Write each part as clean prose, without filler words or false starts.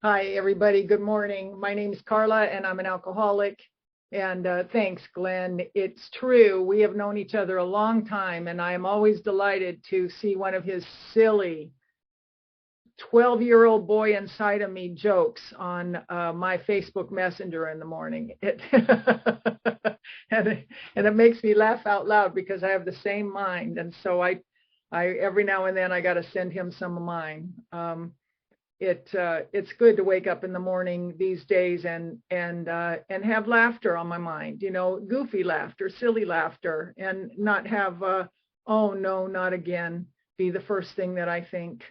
Hi, everybody. Good morning. My name is Carla, and I'm an alcoholic. And thanks, Glenn. It's true. We have known each other a long time, and I am always delighted to see one of his silly 12-year-old boy inside of me jokes on my Facebook Messenger in the morning. And it makes me laugh out loud because I have the same mind. And so I every now and then I got to send him some of mine. It's good to wake up in the morning these days and have laughter on my mind, goofy laughter, silly laughter, and not have oh no, not again, be the first thing that I think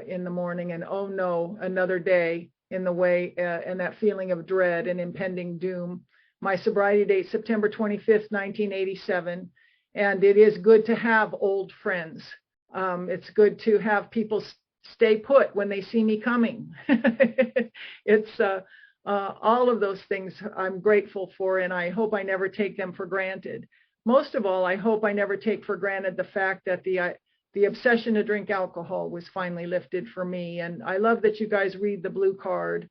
in the morning, and oh no, another day in the way, and that feeling of dread and impending doom. My sobriety date, September 25th, 1987, and it is good to have old friends. It's good to have people stay put when they see me coming. It's all of those things I'm grateful for, and I hope I never take them for granted. Most of all, I hope I never take for granted the fact that the obsession to drink alcohol was finally lifted for me. And I love that you guys read the blue card.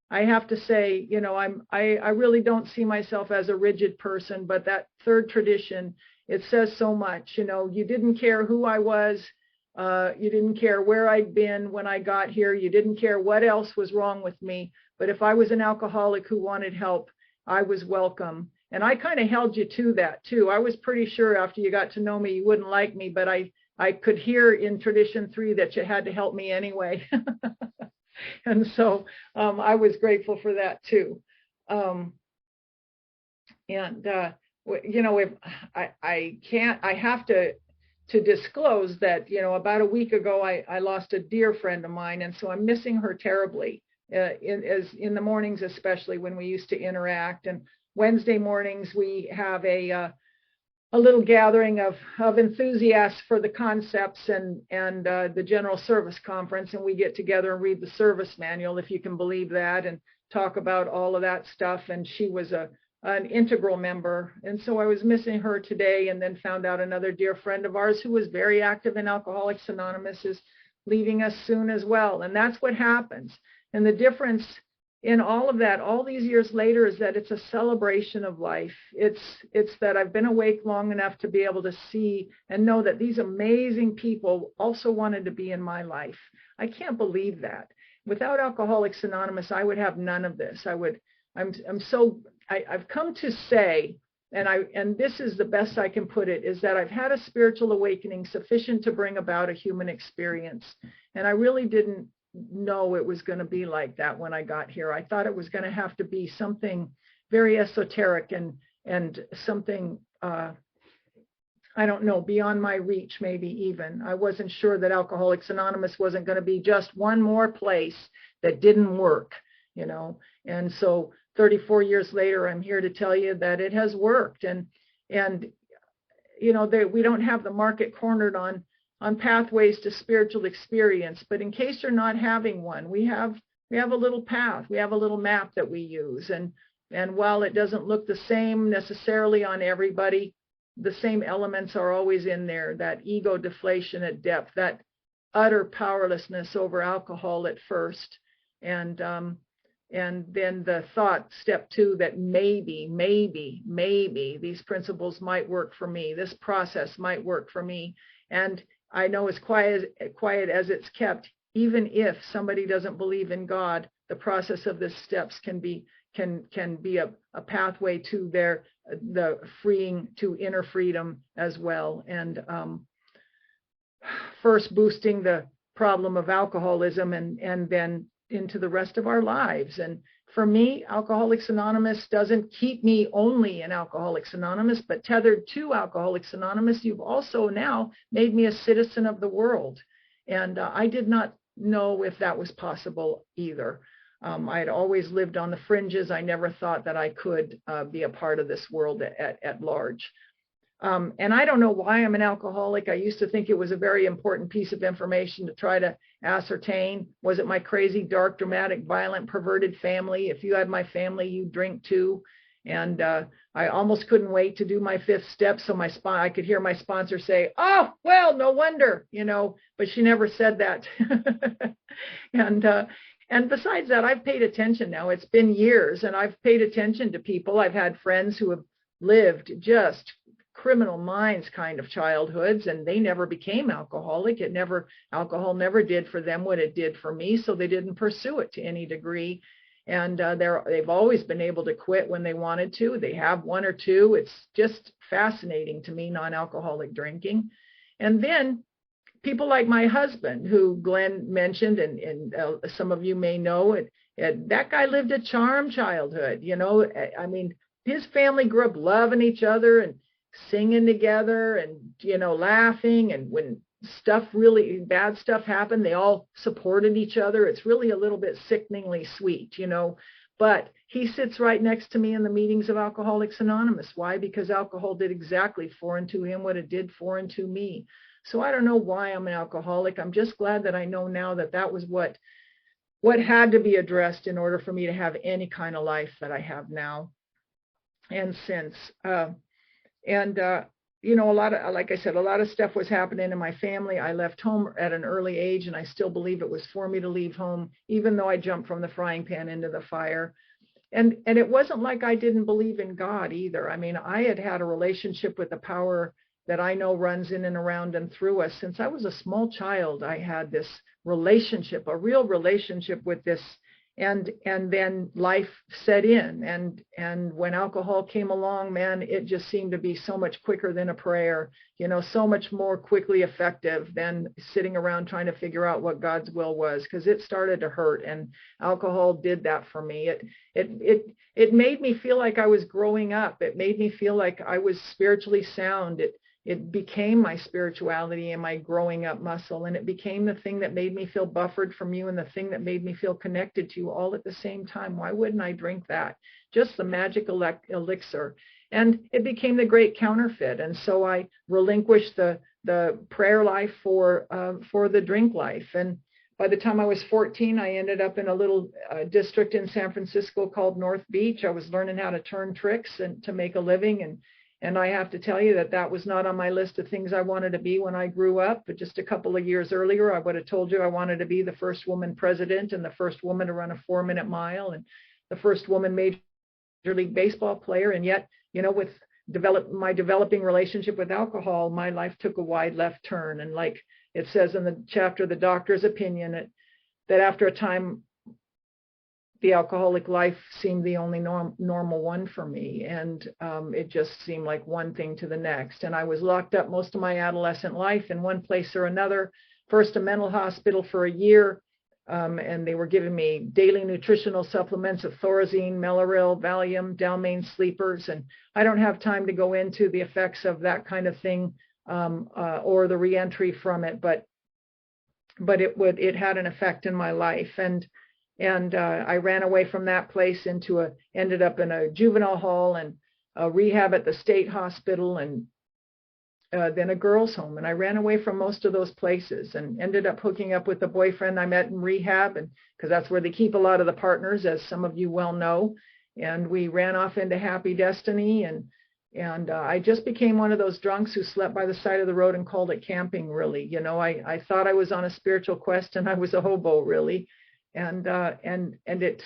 I have to say, I really don't see myself as a rigid person, but that third tradition, it says so much. You didn't care who I was. You didn't care where I'd been when I got here. You didn't care what else was wrong with me. But if I was an alcoholic who wanted help, I was welcome. And I kind of held you to that too. I was pretty sure after you got to know me, you wouldn't like me, but I could hear in tradition 3 that you had to help me anyway. And so I was grateful for that too. If I have to disclose that, about a week ago, I lost a dear friend of mine. And so I'm missing her terribly, in the mornings, especially when we used to interact. And Wednesday mornings, we have a little gathering of enthusiasts for the concepts and the general service conference. And we get together and read the service manual, if you can believe that, and talk about all of that stuff. And she was an integral member. And so I was missing her today, and then found out another dear friend of ours who was very active in Alcoholics Anonymous is leaving us soon as well. And that's what happens. And the difference in all of that, all these years later, is that it's a celebration of life. It's that I've been awake long enough to be able to see and know that these amazing people also wanted to be in my life. I can't believe that. Without Alcoholics Anonymous, I would have none of this. I've come to say, and this is the best I can put it, is that I've had a spiritual awakening sufficient to bring about a human experience. And I really didn't know it was going to be like that when I got here. I thought it was going to have to be something very esoteric and something, I don't know, beyond my reach, maybe even. I wasn't sure that Alcoholics Anonymous wasn't going to be just one more place that didn't work, And so 34 years later, I'm here to tell you that it has worked. And we don't have the market cornered on pathways to spiritual experience, but in case you're not having one, we have a little path, we have a little map that we use. And while it doesn't look the same necessarily on everybody, the same elements are always in there. That ego deflation at depth, that utter powerlessness over alcohol at first, and then the thought, step 2, that maybe these principles might work for me. This process might work for me. And I know as quiet as it's kept, even if somebody doesn't believe in God, the process of the steps can be a pathway to the freeing to inner freedom as well. And first boosting the problem of alcoholism and then into the rest of our lives. And for me, Alcoholics Anonymous doesn't keep me only in Alcoholics Anonymous, but tethered to Alcoholics Anonymous, you've also now made me a citizen of the world. And I did not know if that was possible either. I had always lived on the fringes. I never thought that I could be a part of this world at large. And I don't know why I'm an alcoholic. I used to think it was a very important piece of information to try to ascertain. Was it my crazy, dark, dramatic, violent, perverted family? If you had my family, you'd drink too. And I almost couldn't wait to do my 5th step so I could hear my sponsor say, "Oh, well, no wonder," but she never said that. And besides that, I've paid attention now. It's been years, and I've paid attention to people. I've had friends who have lived just criminal minds kind of childhoods, and they never became alcoholic. Alcohol never did for them what it did for me, so they didn't pursue it to any degree. And they've always been able to quit when they wanted to. They have one or two. It's just fascinating to me, non-alcoholic drinking. And then people like my husband, who Glenn mentioned, and some of you may know it, that guy lived a charmed childhood. I mean, his family grew up loving each other and singing together and, laughing. And when really bad stuff happened, they all supported each other. It's really a little bit sickeningly sweet, But he sits right next to me in the meetings of Alcoholics Anonymous. Why? Because alcohol did exactly foreign to him what it did foreign to me. So I don't know why I'm an alcoholic. I'm just glad that I know now that that was what had to be addressed in order for me to have any kind of life that I have now and since. Like I said, a lot of stuff was happening in my family. I left home at an early age, and I still believe it was for me to leave home, even though I jumped from the frying pan into the fire. And it wasn't like I didn't believe in God either. I mean, I had a relationship with the power that I know runs in and around and through us. Since I was a small child, I had this relationship, a real relationship with this. And then life set in. And when alcohol came along, man, it just seemed to be so much quicker than a prayer, so much more quickly effective than sitting around trying to figure out what God's will was, because it started to hurt. And alcohol did that for me. It made me feel like I was growing up. It made me feel like I was spiritually sound. It became my spirituality and my growing up muscle, and it became the thing that made me feel buffered from you and the thing that made me feel connected to you all at the same time. Why wouldn't I drink that? Just the magic elixir. And it became the great counterfeit. And so I relinquished the prayer life for the drink life. And by the time I was 14, I ended up in a little district in San Francisco called North Beach. I was learning how to turn tricks and to make a living. And I have to tell you that was not on my list of things I wanted to be when I grew up. But just a couple of years earlier, I would have told you I wanted to be the first woman president and the first woman to run a 4-minute mile and the first woman major league baseball player. And yet, with my developing relationship with alcohol, my life took a wide left turn. And like it says in the chapter, The Doctor's Opinion, that after a time, the alcoholic life seemed the only normal one for me. And it just seemed like one thing to the next. And I was locked up most of my adolescent life in one place or another. First, a mental hospital for a year. And they were giving me daily nutritional supplements of Thorazine, Mellaril, Valium, Dalmane sleepers. And I don't have time to go into the effects of that kind of thing or the reentry from it. But it had an effect in my life. And I ran away from that place ended up in a juvenile hall and a rehab at the state hospital and then a girls' home. And I ran away from most of those places and ended up hooking up with a boyfriend I met in rehab, and because that's where they keep a lot of the partners, as some of you well know. And we ran off into happy destiny. And I just became one of those drunks who slept by the side of the road and called it camping, really. I thought I was on a spiritual quest, and I was a hobo, really. And it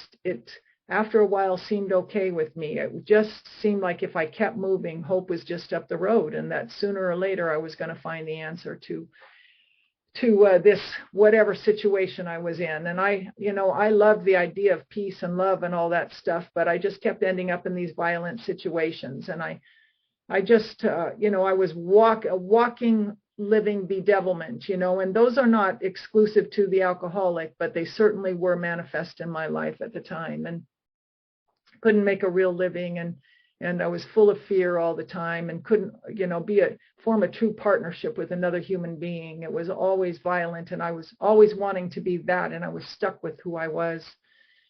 after a while seemed okay with me. It just seemed like if I kept moving, hope was just up the road, and that sooner or later I was going to find the answer to this whatever situation I was in. And I loved the idea of peace and love and all that stuff, but I just kept ending up in these violent situations. And I just I was walking living bedevilment, and those are not exclusive to the alcoholic, but they certainly were manifest in my life at the time, and couldn't make a real living, and I was full of fear all the time, and couldn't form a true partnership with another human being. It was always violent, and I was always wanting to be that, and I was stuck with who I was,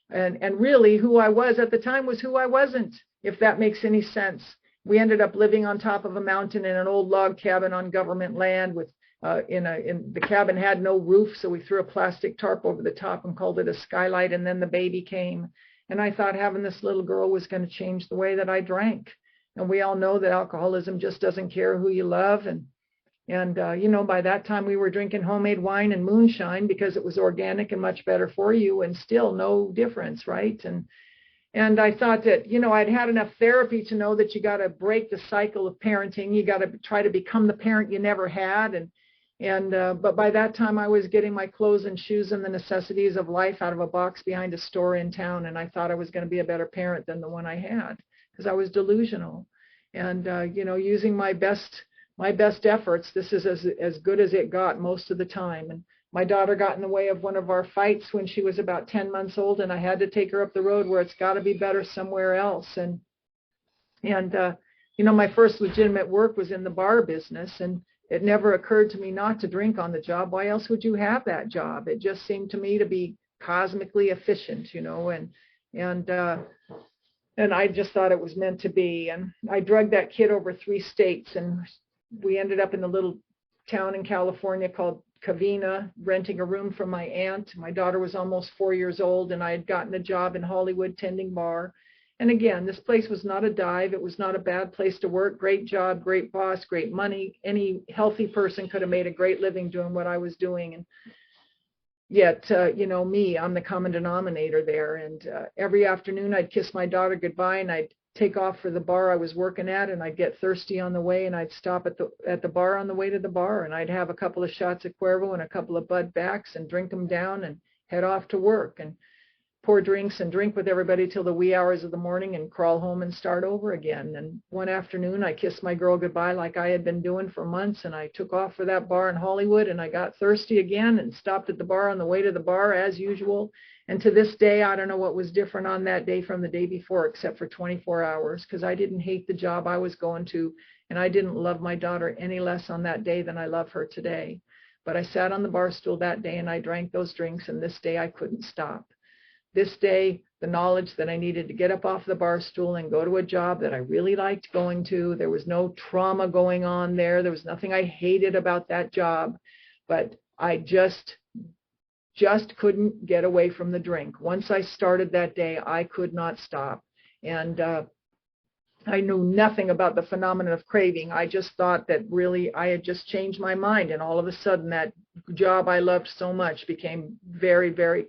and really who I was at the time was who I wasn't, if that makes any sense. We ended up living on top of a mountain in an old log cabin on government land with the cabin had no roof, so we threw a plastic tarp over the top and called it a skylight. And then the baby came, and I thought having this little girl was going to change the way that I drank. And we all know that alcoholism just doesn't care who you love, and And, by that time we were drinking homemade wine and moonshine because it was organic and much better for you, and still no difference, right? And I thought that, I'd had enough therapy to know that you got to break the cycle of parenting. You got to try to become the parent you never had. But by that time I was getting my clothes and shoes and the necessities of life out of a box behind a store in town. And I thought I was going to be a better parent than the one I had, because I was delusional. And, using my best efforts, this is as good as it got most of the time. And my daughter got in the way of one of our fights when she was about 10 months old, and I had to take her up the road where it's got to be better somewhere else. And my first legitimate work was in the bar business, and it never occurred to me not to drink on the job. Why else would you have that job? It just seemed to me to be cosmically efficient, and I just thought it was meant to be. And I drugged that kid over 3 states, and we ended up in a little town in California called Covina, renting a room from my aunt. My daughter was almost 4 years old, and I had gotten a job in Hollywood tending bar. And again, this place was not a dive. It was not a bad place to work. Great job, great boss, great money. Any healthy person could have made a great living doing what I was doing. And yet, I'm the common denominator there. And every afternoon I'd kiss my daughter goodbye, and I'd take off for the bar I was working at, and I'd get thirsty on the way, and I'd stop at the bar on the way to the bar, and I'd have a couple of shots of Cuervo and a couple of Bud Backs and drink them down and head off to work and pour drinks and drink with everybody till the wee hours of the morning and crawl home and start over again. And one afternoon I kissed my girl goodbye like I had been doing for months, and I took off for that bar in Hollywood, and I got thirsty again and stopped at the bar on the way to the bar as usual. And to this day, I don't know what was different on that day from the day before, except for 24 hours, because I didn't hate the job I was going to, and I didn't love my daughter any less on that day than I love her today. But I sat on the bar stool that day, and I drank those drinks, and this day I couldn't stop. This day, the knowledge that I needed to get up off the bar stool and go to a job that I really liked going to. There was no trauma going on there. There was nothing I hated about that job, but I just couldn't get away from the drink. Once I started that day, I could not stop. And I knew nothing about the phenomenon of craving. I just thought that really I had just changed my mind. And all of a sudden, that job I loved so much became very, very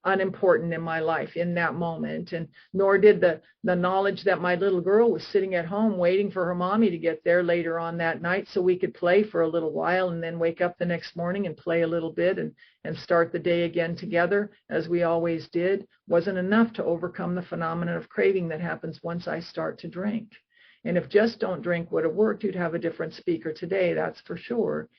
unimportant in my life in that moment. And nor did the knowledge that my little girl was sitting at home waiting for her mommy to get there later on that night so we could play for a little while and then wake up the next morning and play a little bit and start the day again together as we always did, wasn't enough to overcome the phenomenon of craving that happens once I start to drink. And if Just Don't Drink would have worked, you'd have a different speaker today, that's for sure.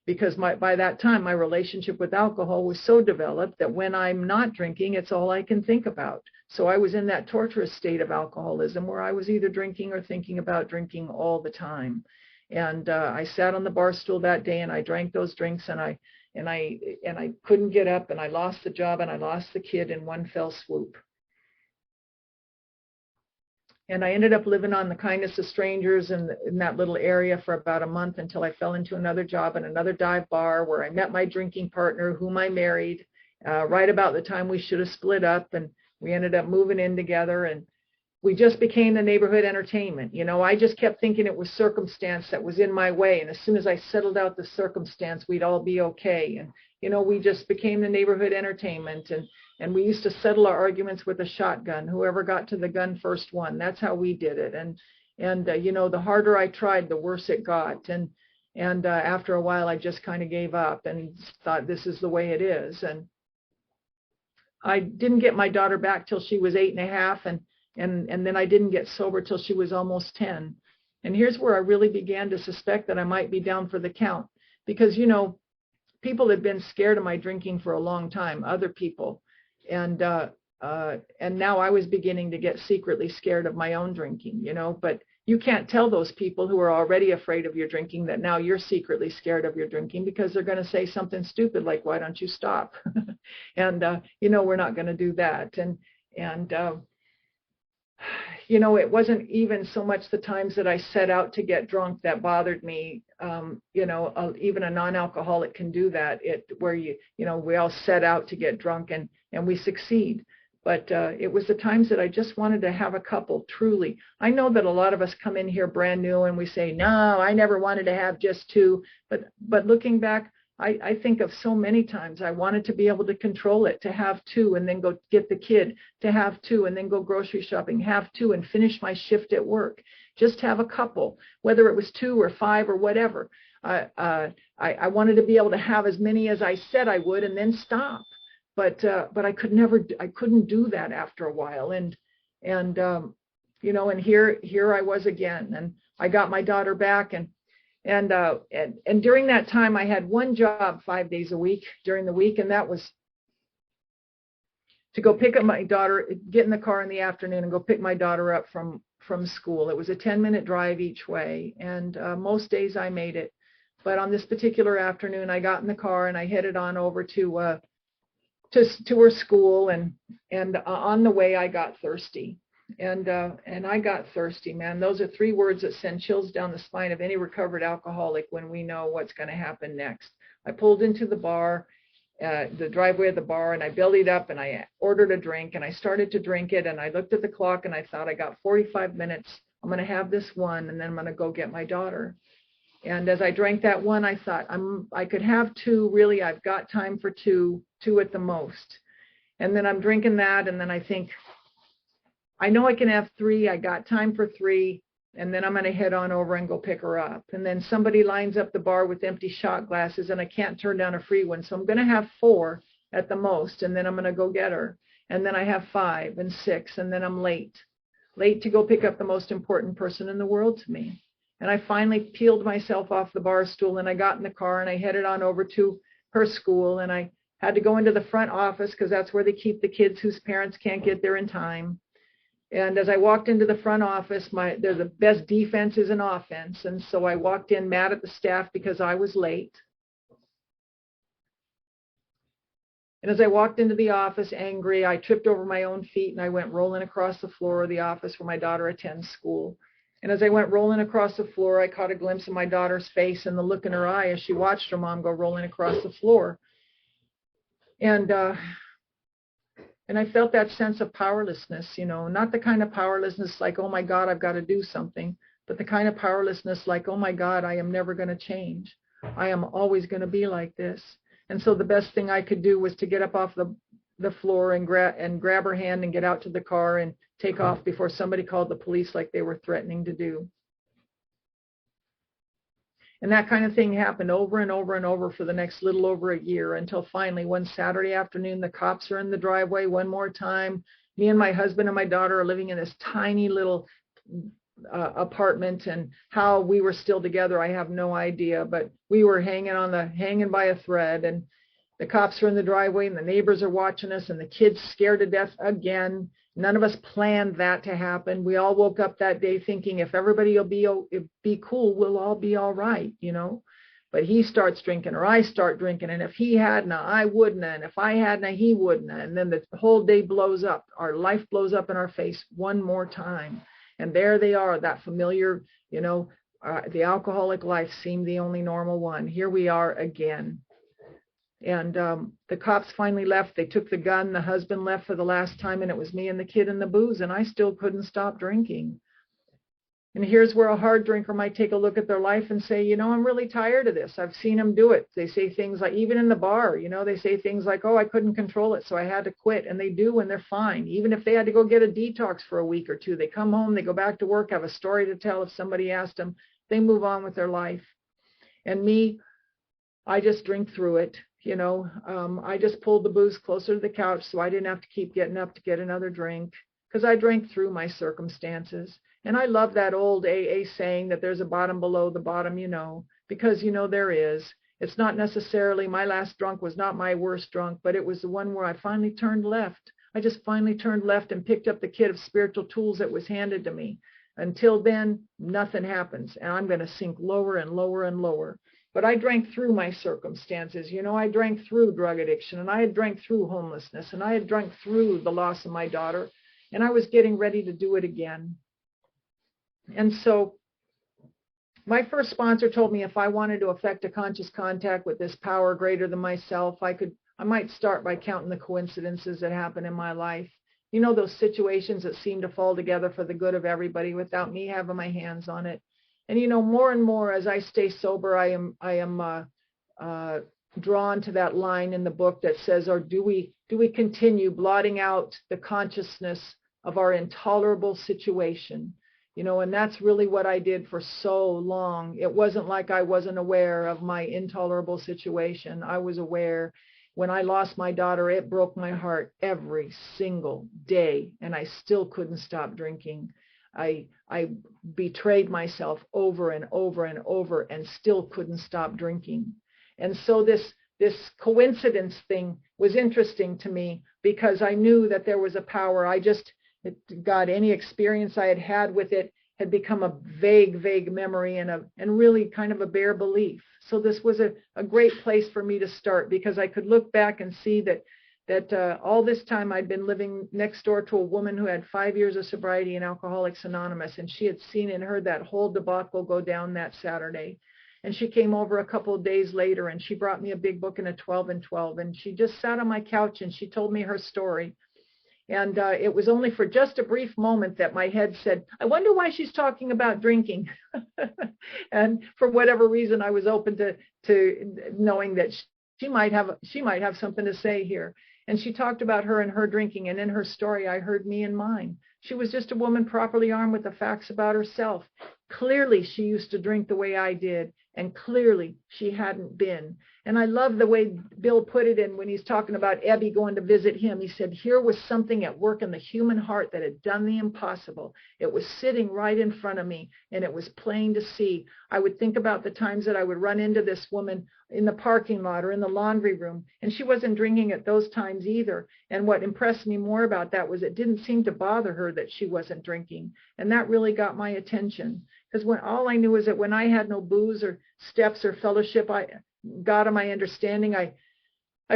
Because by that time, my relationship with alcohol was so developed that when I'm not drinking, it's all I can think about. So I was in that torturous state of alcoholism where I was either drinking or thinking about drinking all the time. And I sat on the bar stool that day, and I drank those drinks, and I couldn't get up, and I lost the job, and I lost the kid in one fell swoop. And I ended up living on the kindness of strangers in that little area for about a month until I fell into another job in another dive bar where I met my drinking partner, whom I married right about the time we should have split up. And we ended up moving in together, and we just became the neighborhood entertainment. I just kept thinking it was circumstance that was in my way. And as soon as I settled out the circumstance, we'd all be okay. And, we just became the neighborhood entertainment. And we used to settle our arguments with a shotgun. Whoever got to the gun first won. That's how we did it. And the harder I tried, the worse it got. And after a while, I just kind of gave up and thought this is the way it is. And I didn't get my daughter back till she was 8.5. And then I didn't get sober till she was almost 10. And here's where I really began to suspect that I might be down for the count. Because, people had been scared of my drinking for a long time, other people. And now I was beginning to get secretly scared of my own drinking, but you can't tell those people who are already afraid of your drinking that now you're secretly scared of your drinking, because they're going to say something stupid like, why don't you stop? And, we're not going to do that. And it wasn't even so much the times that I set out to get drunk that bothered me. Even a non-alcoholic can do that, where we all set out to get drunk and we succeed. But it was the times that I just wanted to have a couple, truly. I know that a lot of us come in here brand new and we say, no, I never wanted to have just two. But looking back, I think of so many times I wanted to be able to control it, to have two and then go get the kid, to have two and then go grocery shopping, have two and finish my shift at work. Just have a couple, whether it was 2 or 5 or whatever. I wanted to be able to have as many as I said I would and then stop. But I couldn't do that after a while. And you know, and here I was again, and I got my daughter back, and during that time I had one job 5 days a week during the week, and that was to go pick up my daughter, get in the car in the afternoon and go pick my daughter up from school. It was a 10-minute drive each way, and most days I made it. But on this particular afternoon, I got in the car and I headed on over to her school, and on the way I got thirsty, and I got thirsty, man. Those are 3 words that send chills down the spine of any recovered alcoholic when we know what's going to happen next. I pulled into the bar, the driveway of the bar, and I bellied up and I ordered a drink, and I started to drink it, and I looked at the clock and I thought, I got 45 minutes. I'm going to have this one, and then I'm going to go get my daughter. And as I drank that one, I thought, I could have 2. Really, I've got time for 2 at the most. And then I'm drinking that, and then I think, I know I can have 3. I got time for 3, and then I'm going to head on over and go pick her up. And then somebody lines up the bar with empty shot glasses, and I can't turn down a free one. So I'm going to have 4 at the most, and then I'm going to go get her. And then I have 5 and 6, and then I'm late to go pick up the most important person in the world to me. And I finally peeled myself off the bar stool, and I got in the car and I headed on over to her school, and I had to go into the front office because that's where they keep the kids whose parents can't get there in time. And as I walked into the front office, they're the best defense is an offense. And so I walked in mad at the staff because I was late. And as I walked into the office angry, I tripped over my own feet and I went rolling across the floor of the office where my daughter attends school. And as I went rolling across the floor, I caught a glimpse of my daughter's face and the look in her eye as she watched her mom go rolling across the floor. And I felt that sense of powerlessness, you know, not the kind of powerlessness like, oh my God, I've got to do something, but the kind of powerlessness like, oh my God, I am never going to change. I am always going to be like this. And so the best thing I could do was to get up off the floor and grab her hand and get out to the car and take off before somebody called the police like they were threatening to do. And that kind of thing happened over and over and over for the next little over a year, until finally one Saturday afternoon, the cops are in the driveway one more time. Me and my husband and my daughter are living in this tiny little apartment, and how we were still together, I have no idea, but we were hanging by a thread, and the cops are in the driveway and the neighbors are watching us, and the kids scared to death again. None of us planned that to happen. We all woke up that day thinking if everybody will be cool, we'll all be all right, you know. But he starts drinking or I start drinking, and if he hadn't, I wouldn't, and if I hadn't, he wouldn't. And then the whole day blows up. Our life blows up in our face one more time. And there they are, that familiar, you know, the alcoholic life seemed the only normal one. Here we are again. And the cops finally left. They took the gun. The husband left for the last time, and it was me and the kid and the booze, and I still couldn't stop drinking. And here's where a hard drinker might take a look at their life and say, you know, I'm really tired of this. I've seen them do it. They say things like, even in the bar, you know, they say things like, oh, I couldn't control it, so I had to quit. And they do, and they're fine. Even if they had to go get a detox for a week or two, they come home, they go back to work, have a story to tell. If somebody asked them, they move on with their life. And me, I just drink through it. You know, I just pulled the booze closer to the couch so I didn't have to keep getting up to get another drink, because I drank through my circumstances. And I love that old AA saying that there's a bottom below the bottom, you know, because, you know, there is. It's not necessarily, my last drunk was not my worst drunk, but it was the one where I finally turned left. I just finally turned left and picked up the kit of spiritual tools that was handed to me. Until then, nothing happens, and I'm going to sink lower and lower and lower. But I drank through my circumstances. You know, I drank through drug addiction, and I had drank through homelessness, and I had drank through the loss of my daughter, and I was getting ready to do it again. And so my first sponsor told me if I wanted to affect a conscious contact with this power greater than myself, I might start by counting the coincidences that happen in my life. those situations that seem to fall together for the good of everybody without me having my hands on it. And, more and more as I stay sober, I am drawn to that line in the book that says, or do we continue blotting out the consciousness of our intolerable situation? And that's really what I did for so long. It wasn't like I wasn't aware of my intolerable situation. I was aware. When I lost my daughter, it broke my heart every single day, and I still couldn't stop drinking. I betrayed myself over and over and over and still couldn't stop drinking. And so this coincidence thing was interesting to me because I knew that there was a power. God, any experience I had with it had become a vague memory and really kind of a bare belief. So this was a great place for me to start because I could look back and see that all this time I'd been living next door to a woman who had 5 years of sobriety in Alcoholics Anonymous, and she had seen and heard that whole debacle go down that Saturday. And she came over a couple of days later and she brought me a big book and a 12 and 12, and she just sat on my couch and she told me her story. And it was only for just a brief moment that my head said, I wonder why she's talking about drinking. And for whatever reason, I was open to knowing that she might have something to say here. And she talked about her and her drinking. And in her story, I heard me and mine. She was just a woman properly armed with the facts about herself. Clearly, she used to drink the way I did. And clearly, she hadn't been. And I love the way Bill put it in when he's talking about Ebby going to visit him. He said, here was something at work in the human heart that had done the impossible. It was sitting right in front of me, and it was plain to see. I would think about the times that I would run into this woman in the parking lot or in the laundry room, and she wasn't drinking at those times either. And what impressed me more about that was it didn't seem to bother her that she wasn't drinking. And that really got my attention. Because all I knew is that when I had no booze or steps or fellowship, God of my understanding, I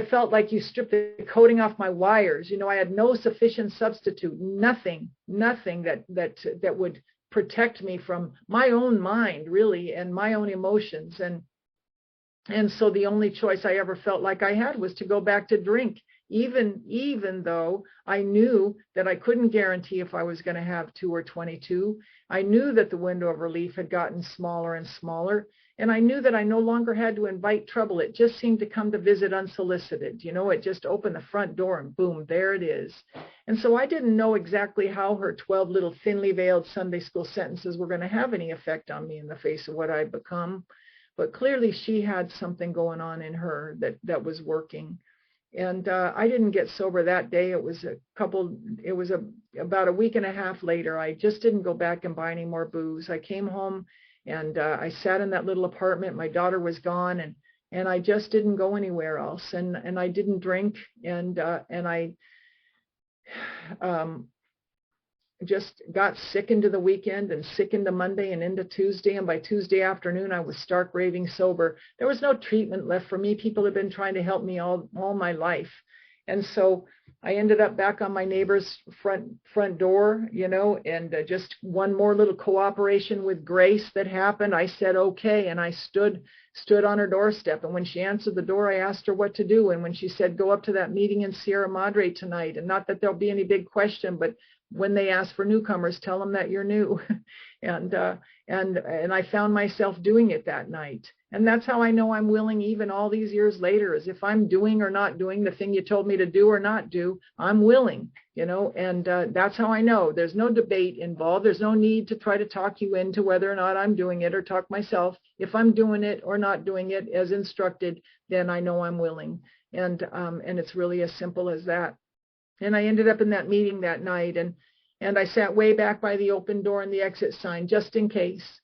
felt like you stripped the coating off my wires. I had no sufficient substitute, nothing that would protect me from my own mind, really, and my own emotions. And so the only choice I ever felt like I had was to go back to drink, even though I knew that I couldn't guarantee if I was going to have 2 or 22. I knew that the window of relief had gotten smaller and smaller. And I knew that I no longer had to invite trouble. It just seemed to come to visit unsolicited. It just opened the front door and boom, there it is. And so I didn't know exactly how her 12 little thinly veiled Sunday school sentences were going to have any effect on me in the face of what I'd become. But clearly she had something going on in her that was working. And I didn't get sober that day. It was about a week and a half later. I just didn't go back and buy any more booze. I came home and I sat in that little apartment. My daughter was gone, and I just didn't go anywhere else. And I didn't drink, and I just got sick into the weekend and sick into Monday and into Tuesday. And by Tuesday afternoon, I was stark raving sober. There was no treatment left for me. People had been trying to help me all my life. And so I ended up back on my neighbor's front door, and just one more little cooperation with grace that happened. I said, okay. And I stood on her doorstep. And when she answered the door, I asked her what to do. And when she said, go up to that meeting in Sierra Madre tonight, and not that there'll be any big question, but when they ask for newcomers, tell them that you're new. And I found myself doing it that night. And that's how I know I'm willing even all these years later, is if I'm doing or not doing the thing you told me to do or not do, I'm willing, and that's how I know. There's no debate involved. There's no need to try to talk you into whether or not I'm doing it or talk myself. If I'm doing it or not doing it as instructed, then I know I'm willing. And it's really as simple as that. And I ended up in that meeting that night, and I sat way back by the open door and the exit sign just in case.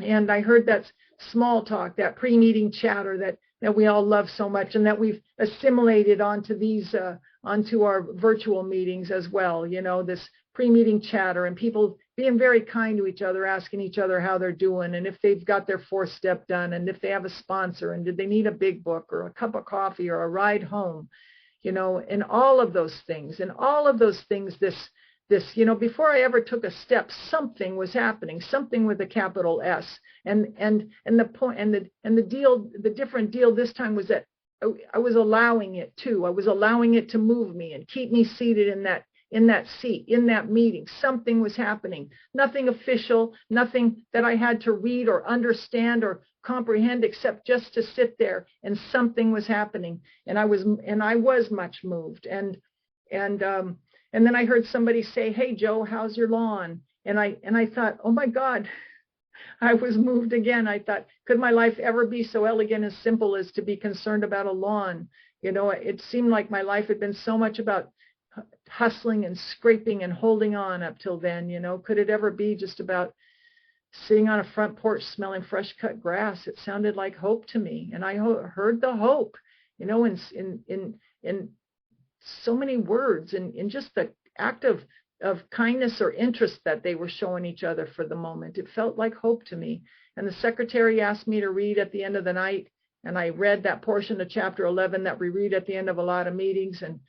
And I heard that small talk, that pre-meeting chatter that we all love so much, and that we've assimilated onto our virtual meetings as well. This pre-meeting chatter and people being very kind to each other, asking each other how they're doing, and if they've got their 4-step done, and if they have a sponsor, and did they need a big book or a cup of coffee or a ride home. And all of those things, this, before I ever took a step, something was happening, something with a capital S. And the point, and the different deal this time was that I was allowing it to. I was allowing it to move me and keep me seated in that seat, in that meeting. Something was happening, nothing official, nothing that I had to read or understand or comprehend, except just to sit there, and something was happening. And I was much moved. And then I heard somebody say, "Hey, Joe, how's your lawn?" And I thought, oh my God, I was moved again. I thought, could my life ever be so elegant and simple as to be concerned about a lawn? You know, it seemed like my life had been so much about hustling and scraping and holding on up till then. You know, could it ever be just about sitting on a front porch smelling fresh cut grass? It sounded like hope to me. And I heard the hope, you know, in so many words, and in just the act of kindness or interest that they were showing each other for the moment. It felt like hope to me. And the secretary asked me to read at the end of the night, and I read that portion of chapter 11 that we read at the end of a lot of meetings. And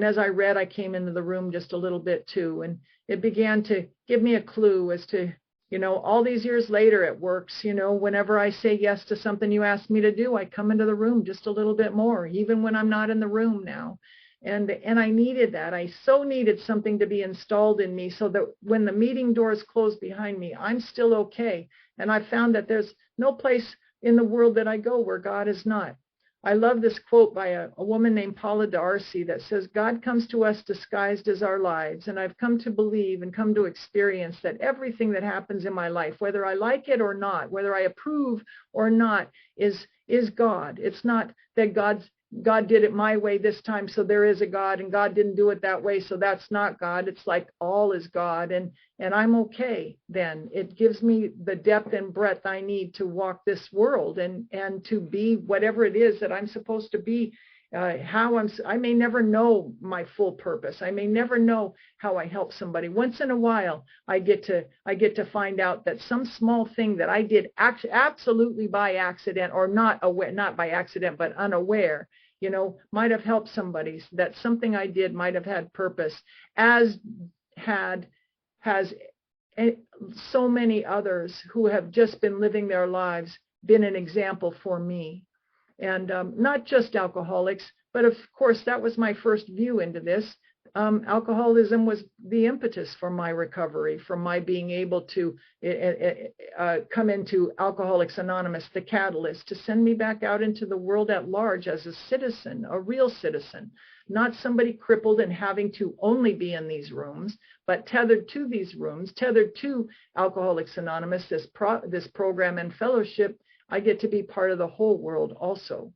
as I read, I came into the room just a little bit too, and it began to give me a clue as to, you know, all these years later, it works. You know, whenever I say yes to something you ask me to do, I come into the room just a little bit more, even when I'm not in the room now. And I needed that. I so needed something to be installed in me so that when the meeting doors close behind me, I'm still okay. And I found that there's no place in the world that I go where God is not. I love this quote by a woman named Paula D'Arcy that says, "God comes to us disguised as our lives." And I've come to believe and come to experience that everything that happens in my life, whether I like it or not, whether I approve or not, is God. It's not that God did it my way this time, so there is a God, and God didn't do it that way, so that's not God. It's like all is God, and I'm okay then. It gives me the depth and breadth I need to walk this world and to be whatever it is that I'm supposed to be. I may never know my full purpose. I may never know how I help somebody. Once in a while, I get to find out that some small thing that I did absolutely by accident, or not by accident, but unaware, you know, might have helped somebody. That something I did might have had purpose, has so many others who have just been living their lives been an example for me. And not just alcoholics, but of course, that was my first view into this. Alcoholism was the impetus for my recovery, for my being able to come into Alcoholics Anonymous, the catalyst to send me back out into the world at large as a citizen, a real citizen, not somebody crippled and having to only be in these rooms, but tethered to these rooms, tethered to Alcoholics Anonymous, this program and fellowship. I get to be part of the whole world also.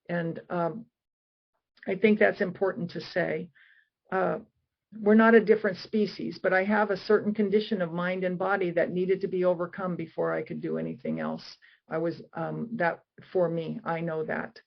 And I think that's important to say. We're not a different species, but I have a certain condition of mind and body that needed to be overcome before I could do anything else. I was, that for me, I know that.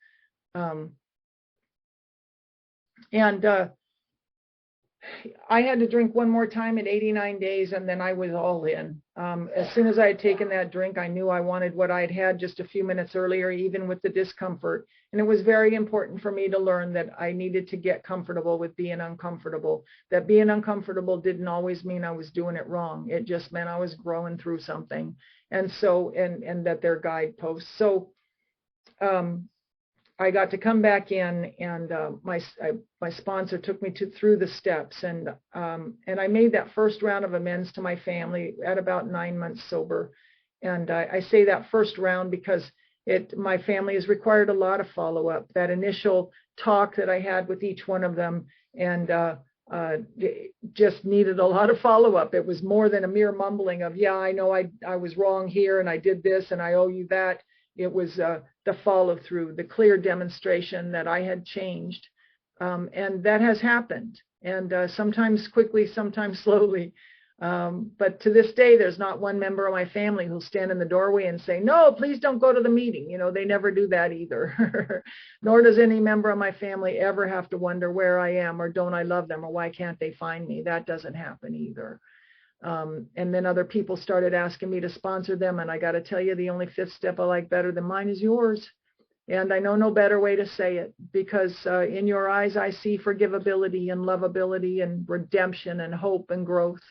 I had to drink one more time at 89 days, and then I was all in. As soon as I had taken that drink, I knew I wanted what I'd had just a few minutes earlier, even with the discomfort. And it was very important for me to learn that I needed to get comfortable with being uncomfortable, that being uncomfortable didn't always mean I was doing it wrong. It just meant I was growing through something. And so, and that they're guideposts. So, I got to come back in, and my sponsor took me through the steps, and I made that first round of amends to my family at about 9 months sober. And I say that first round because my family has required a lot of follow-up. That initial talk that I had with each one of them, and just needed a lot of follow-up. It was more than a mere mumbling of, yeah, I know I was wrong here, and I did this, and I owe you that. It was the follow through, the clear demonstration that I had changed. And that has happened. And sometimes quickly, sometimes slowly. But to this day, there's not one member of my family who'll stand in the doorway and say, no, please don't go to the meeting. You know, they never do that either. Nor does any member of my family ever have to wonder where I am, or don't I love them, or why can't they find me? That doesn't happen either. And then other people started asking me to sponsor them. And I got to tell you, the only fifth step I like better than mine is yours. And I know no better way to say it, because in your eyes, I see forgivability and lovability and redemption and hope and growth.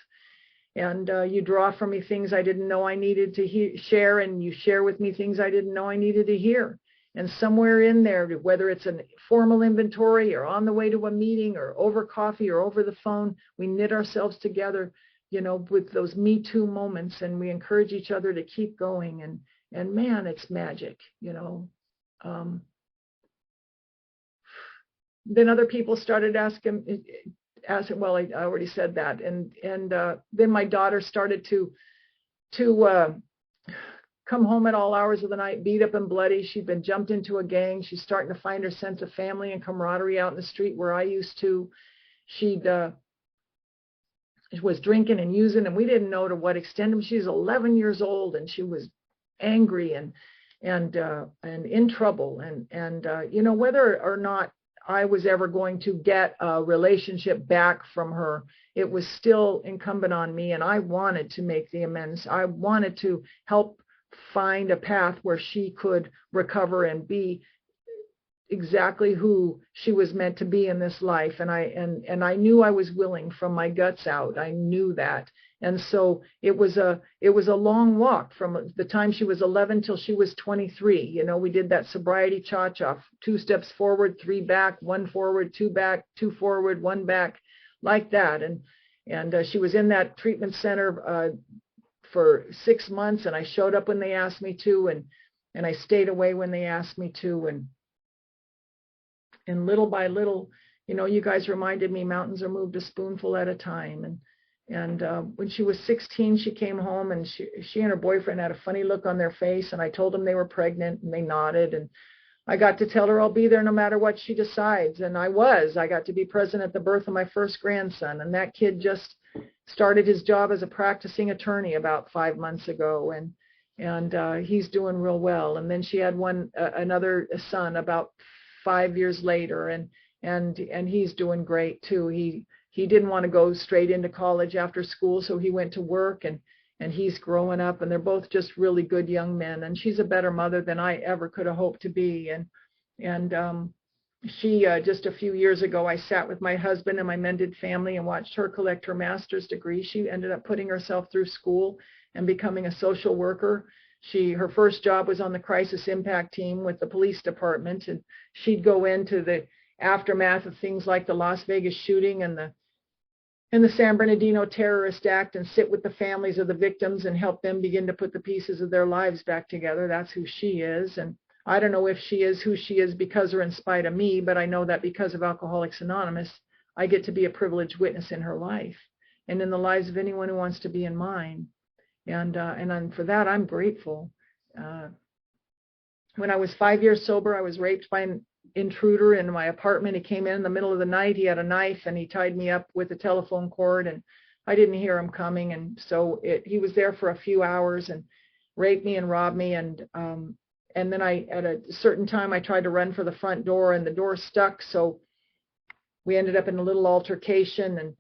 And you draw from me things I didn't know I needed to share, and you share with me things I didn't know I needed to hear. And somewhere in there, whether it's a formal inventory or on the way to a meeting or over coffee or over the phone, we knit ourselves together, you know, with those Me Too moments, and we encourage each other to keep going. And man, it's magic, you know. Then other people started asking, well, I already said that. And then my daughter started to come home at all hours of the night, beat up and bloody. She'd been jumped into a gang. She's starting to find her sense of family and camaraderie out in the street where I used to. She'd was drinking and using, and we didn't know to what extent. She's 11 years old, and she was angry and in trouble. And you know, whether or not I was ever going to get a relationship back from her, it was still incumbent on me, and I wanted to make the amends. I wanted to help find a path where she could recover and be exactly who she was meant to be in this life. And I knew I was willing from my guts out. I knew that. And so it was a long walk from the time she was 11 till she was 23. You know, we did that sobriety cha-cha, 2 steps forward, 3 back, 1 forward, 2 back, 2 forward, 1 back, like that. And she was in that treatment center for 6 months, and I showed up when they asked me to, and I stayed away when they asked me to, and little by little, you know, you guys reminded me mountains are moved a spoonful at a time. And when she was 16, she came home, and she and her boyfriend had a funny look on their face, and I told them they were pregnant, and they nodded, and I got to tell her I'll be there no matter what she decides. And I got to be present at the birth of my first grandson, and that kid just started his job as a practicing attorney about 5 months ago, and he's doing real well. And then she had another son about 5 years later, and he's doing great too. He didn't want to go straight into college after school, so he went to work, and he's growing up, and they're both just really good young men. And she's a better mother than I ever could have hoped to be. And she just a few years ago, I sat with my husband and my mended family and watched her collect her master's degree. She ended up putting herself through school and becoming a social worker. Her first job was on the crisis impact team with the police department, and she'd go into the aftermath of things like the Las Vegas shooting and the San Bernardino terrorist act, and sit with the families of the victims and help them begin to put the pieces of their lives back together. That's who she is. And I don't know if she is who she is because or in spite of me, but I know that because of Alcoholics Anonymous, I get to be a privileged witness in her life and in the lives of anyone who wants to be in mine. And for that, I'm grateful. When I was 5 years sober, I was raped by an intruder in my apartment. He came in the middle of the night. He had a knife, and he tied me up with a telephone cord, and I didn't hear him coming. And so he was there for a few hours and raped me and robbed me. And then at a certain time, I tried to run for the front door, and the door stuck. So we ended up in a little altercation, and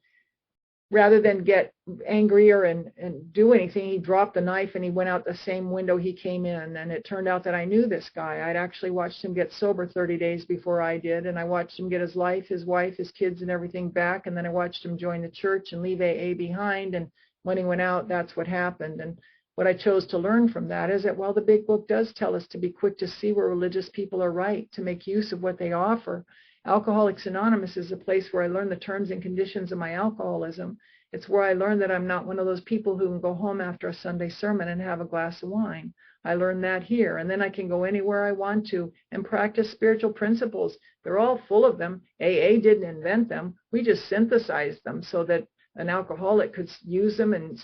rather than get angrier and do anything, he dropped the knife and he went out the same window he came in. And it turned out that I knew this guy. I'd actually watched him get sober 30 days before I did. And I watched him get his life, his wife, his kids, and everything back. And then I watched him join the church and leave AA behind. And when he went out, that's what happened. And what I chose to learn from that is that while the big book does tell us to be quick to see where religious people are right, to make use of what they offer, Alcoholics Anonymous is a place where I learned the terms and conditions of my alcoholism. It's where I learned that I'm not one of those people who can go home after a Sunday sermon and have a glass of wine. I learned that here, and then I can go anywhere I want to and practice spiritual principles. They're all full of them. AA didn't invent them. We just synthesized them so that an alcoholic could use them and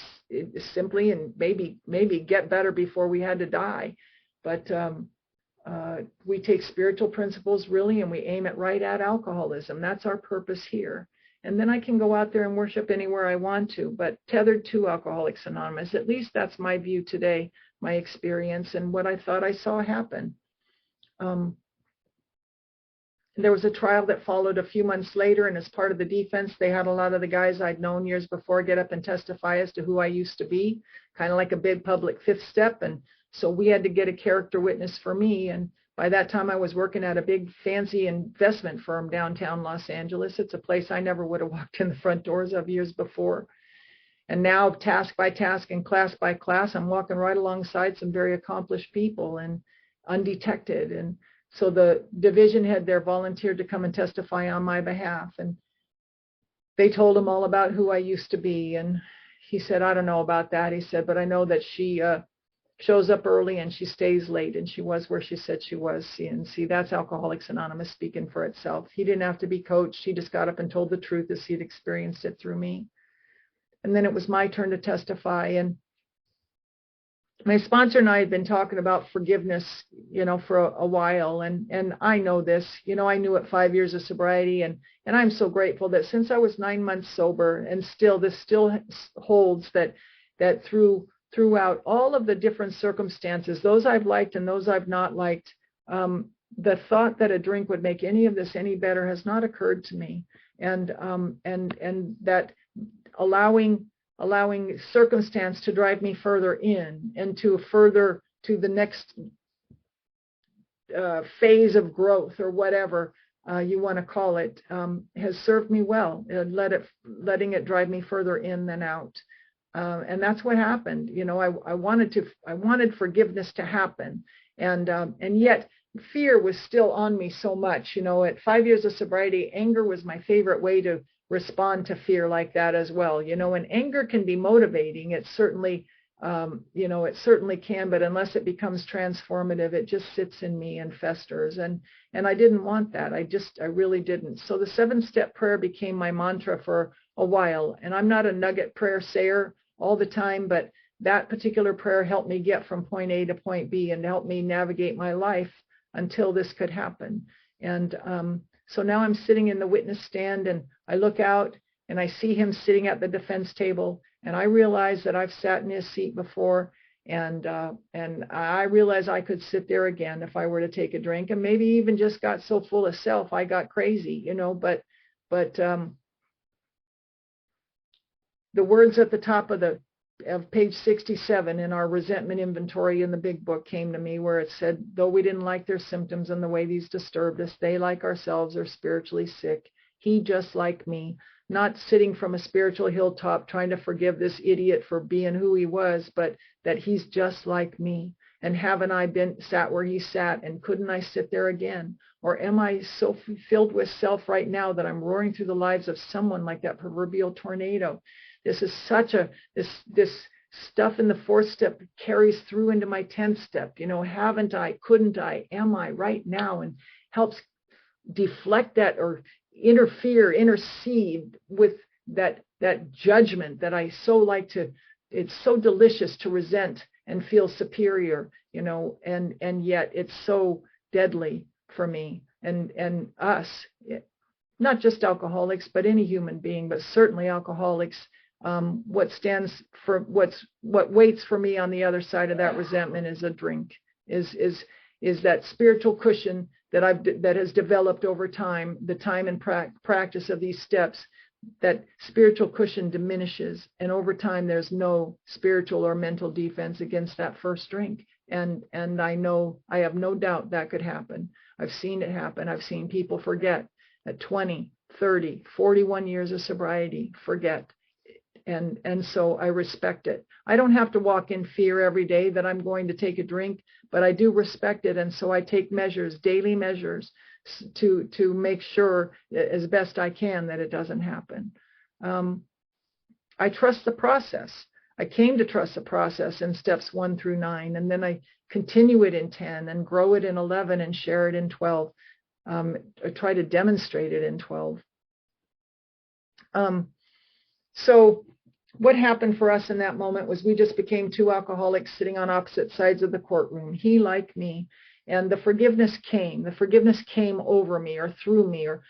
simply and maybe get better before we had to die. But we take spiritual principles really, and we aim it right at alcoholism. That's our purpose here. And then I can go out there and worship anywhere I want to, but tethered to Alcoholics Anonymous. At least that's my view today, my experience, and what I thought I saw happen. There was a trial that followed a few months later, and as part of the defense, they had a lot of the guys I'd known years before get up and testify as to who I used to be, kind of like a big public fifth step. And so we had to get a character witness for me. And by that time, I was working at a big fancy investment firm downtown Los Angeles. It's a place I never would have walked in the front doors of years before. And now, task by task and class by class, I'm walking right alongside some very accomplished people and undetected. And So the division head there volunteered to come and testify on my behalf. And they told him all about who I used to be. And he said, I don't know about that. He said, but I know that she shows up early and she stays late, and she was where she said she was. And see, that's Alcoholics Anonymous speaking for itself. He didn't have to be coached. He just got up and told the truth as he'd experienced it through me. And then it was my turn to testify. And my sponsor and I had been talking about forgiveness, for a while. And I know this, I knew it 5 years of sobriety. And I'm so grateful that since I was 9 months sober, and this still holds, that throughout all of the different circumstances, those I've liked and those I've not liked, the thought that a drink would make any of this any better has not occurred to me. And that allowing circumstance to drive me further in and to the next phase of growth, or whatever you want to call it, has served me well. Letting it drive me further in than out. And that's what happened. I wanted forgiveness to happen. And yet fear was still on me so much. At 5 years of sobriety, anger was my favorite way to respond to fear like that as well. And anger can be motivating. It certainly, it certainly can, but unless it becomes transformative, it just sits in me and festers. And I didn't want that. I really didn't. So the 7-step prayer became my mantra for a while. And I'm not a nugget prayer sayer all the time, but that particular prayer helped me get from point A to point B and helped me navigate my life until this could happen. And so now I'm sitting in the witness stand, and I look out and I see him sitting at the defense table, and I realize that I've sat in his seat before, and I realize I could sit there again if I were to take a drink, and maybe even just got so full of self I got crazy, but the words at the top of page 67 in our resentment inventory in the big book came to me, where it said, though we didn't like their symptoms and the way these disturbed us, they, like ourselves, are spiritually sick. He, just like me, not sitting from a spiritual hilltop trying to forgive this idiot for being who he was, but that he's just like me. And haven't I sat where he sat, and couldn't I sit there again? Or am I so filled with self right now that I'm roaring through the lives of someone like that proverbial tornado? This is this stuff in the 4th step carries through into my 10th step. Haven't I, couldn't I, am I right now? And helps deflect that, or intercede with that judgment that I so like to. It's so delicious to resent and feel superior, and yet it's so deadly for me and us, not just alcoholics, but any human being, but certainly alcoholics. What waits for me on the other side of that resentment is a drink, is that spiritual cushion that has developed over time, the time and practice of these steps. That spiritual cushion diminishes, and over time there's no spiritual or mental defense against that first drink. And I have no doubt that could happen. I've seen it happen. I've seen people forget at 20, 30, 41 years of sobriety, forget. And so I respect it. I don't have to walk in fear every day that I'm going to take a drink, but I do respect it. And so I take measures, daily measures, to make sure as best I can that it doesn't happen. I trust the process. I came to trust the process in steps 1 through 9, and then I continue it in 10 and grow it in 11 and share it in 12. I try to demonstrate it in 12. So what happened for us in that moment was we just became two alcoholics sitting on opposite sides of the courtroom, he like me, and the forgiveness came. The forgiveness came over me or through me, or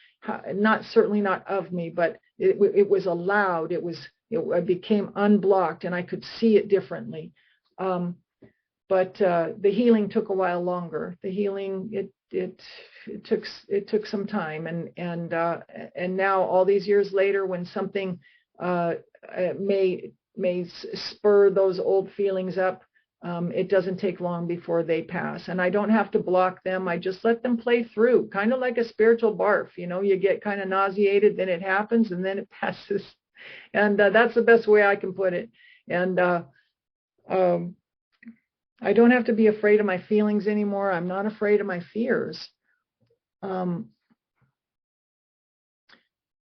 certainly not of me, but it was allowed. It became unblocked, and I could see it differently. But the healing took a while longer. The healing it took some time, and now all these years later, when something may spur those old feelings up, it doesn't take long before they pass, and I don't have to block them. I just let them play through, kind of like a spiritual barf. You get kind of nauseated, then it happens, and then it passes, and that's the best way I can put it. And I don't have to be afraid of my feelings anymore. I'm not afraid of my fears.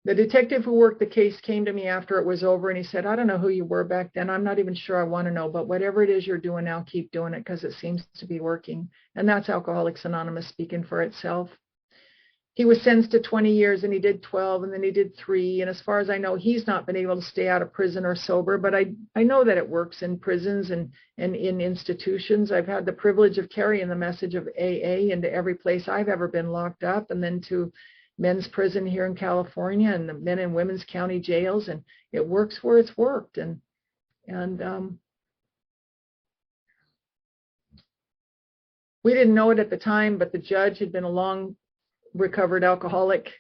The detective who worked the case came to me after it was over, and he said, I don't know who you were back then. I'm not even sure I want to know, but whatever it is you're doing now, keep doing it because it seems to be working. And that's Alcoholics Anonymous speaking for itself. He was sentenced to 20 years and he did 12 and then he did 3. And as far as I know, he's not been able to stay out of prison or sober, but I know that it works in prisons and in institutions. I've had the privilege of carrying the message of AA into every place I've ever been locked up, and then to men's prison here in California and the men and women's county jails. And it works where it's worked. And we didn't know it at the time, but the judge had been a long recovered alcoholic,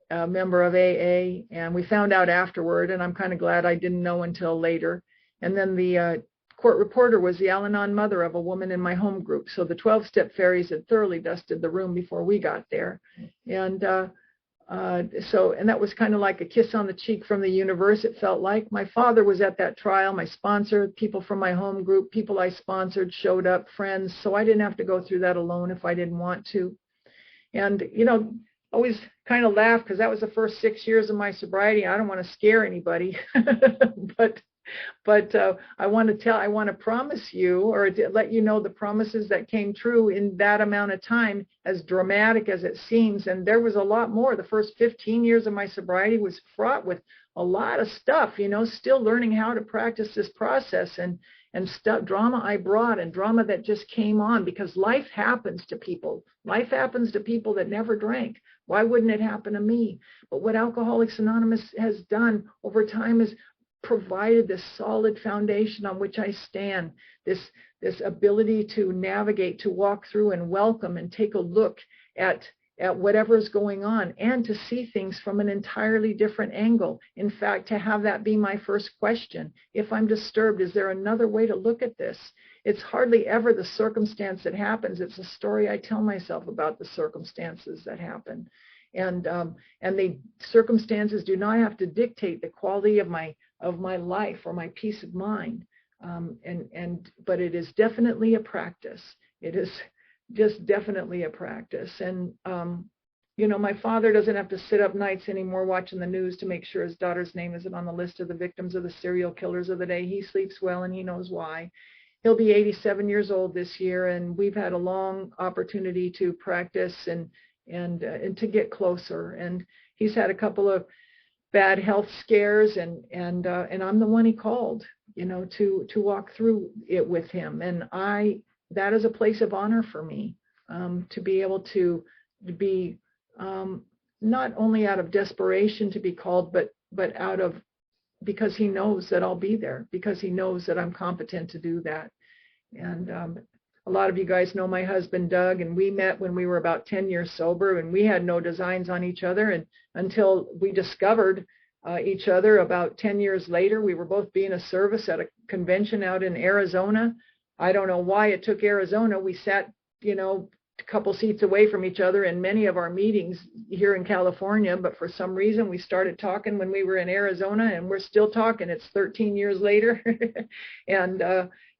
member of AA, and we found out afterward, and I'm kind of glad I didn't know until later. And then the court reporter was the Al-Anon mother of a woman in my home group, so the 12-step fairies had thoroughly dusted the room before we got there. And and that was kind of like a kiss on the cheek from the universe, it felt like. My father was at that trial, my sponsor, people from my home group, people I sponsored showed up, friends, so I didn't have to go through that alone if I didn't want to. And, always kind of laugh because that was the first 6 years of my sobriety. I don't want to scare anybody, but I want to promise you, or to let you know the promises that came true in that amount of time, as dramatic as it seems. And there was a lot more. The first 15 years of my sobriety was fraught with a lot of stuff, still learning how to practice this process, and stuff, drama I brought, and drama that just came on, because life happens to people. Life happens to people that never drank. Why wouldn't it happen to me? But what Alcoholics Anonymous has done over time is provided this solid foundation on which I stand, this ability to navigate, to walk through and welcome and take a look at whatever's going on, and to see things from an entirely different angle. In fact, to have that be my first question. If I'm disturbed, is there another way to look at this? It's hardly ever the circumstance that happens. It's a story I tell myself about the circumstances that happen. And the circumstances do not have to dictate the quality of my life or my peace of mind. But it is definitely a practice. It is just definitely a practice. And my father doesn't have to sit up nights anymore watching the news to make sure his daughter's name isn't on the list of the victims of the serial killers of the day. He sleeps well, and he knows why. He'll be 87 years old this year, and we've had a long opportunity to practice and to get closer. And he's had a couple of bad health scares, and I'm the one he called, to walk through it with him. And that is a place of honor for me, to be able to be not only out of desperation to be called, but out of, because he knows that I'll be there, because he knows that I'm competent to do that. And a lot of you guys know my husband, Doug, and we met when we were about 10 years sober, and we had no designs on each other. And until we discovered each other about 10 years later, we were both being of service at a convention out in Arizona. I don't know why it took Arizona. We sat, a couple seats away from each other in many of our meetings here in California, but for some reason we started talking when we were in Arizona, and we're still talking. It's 13 years later.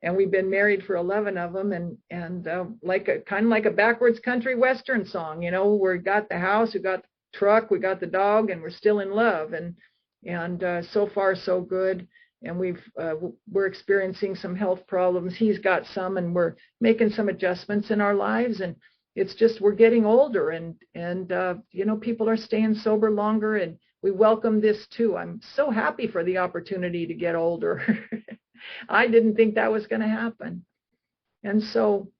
And we've been married for 11 of them, and kind of like a backwards country western song. We got the house, we got the truck, we got the dog, and we're still in love. And so far so good. And we're experiencing some health problems. He's got some, and we're making some adjustments in our lives. And it's just, we're getting older, and people are staying sober longer, and we welcome this too. I'm so happy for the opportunity to get older. I didn't think that was going to happen. And so,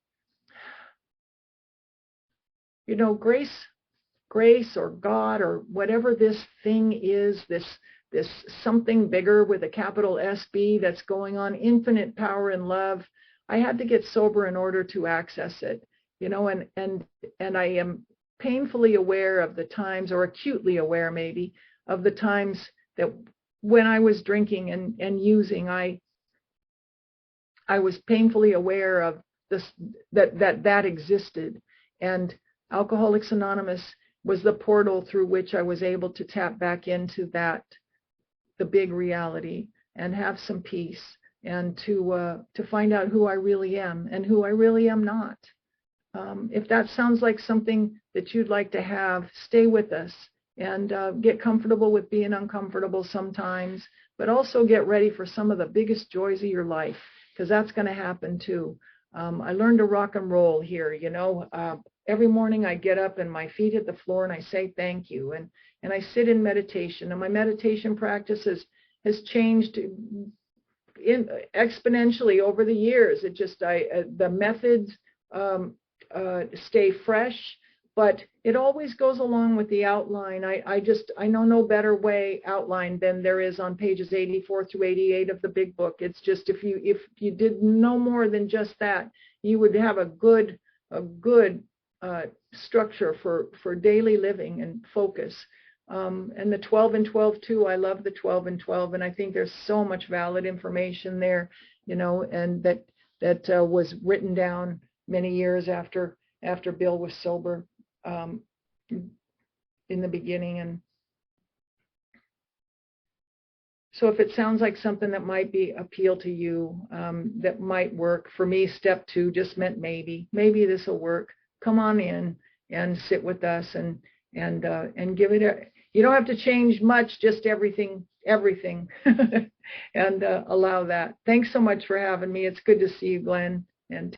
grace or God or whatever this thing is, this something bigger with a capital SB that's going on, infinite power and love. I had to get sober in order to access it, and I am painfully aware of the times, or acutely aware maybe, of the times that when I was drinking and using, I was painfully aware of this, that existed. And Alcoholics Anonymous was the portal through which I was able to tap back into that, the big reality, and have some peace, and to find out who I really am and who I really am not. If that sounds like something that you'd like to have, stay with us and get comfortable with being uncomfortable sometimes, but also get ready for some of the biggest joys of your life, because that's going to happen too. I learned to rock and roll here, you know. Every morning I get up and my feet hit the floor and I say thank you, and I sit in meditation, and my meditation practice has changed exponentially over the years. It just the methods stay fresh, but it always goes along with the outline. I know no better way outline than there is on pages 84 through 88 of the big book. It's just if you did no more than just that, you would have a good structure for daily living and focus. And the 12 and 12 too. I love the 12 and 12, and I think there's so much valid information there, you know, and that was written down many years after Bill was sober in the beginning. And so if it sounds like something that might appeal to you, that might work for me, step 2 just meant maybe this will work. Come on in and sit with us and give it you don't have to change much, just everything and allow that. Thanks so much for having me. It's good to see you, Glenn. And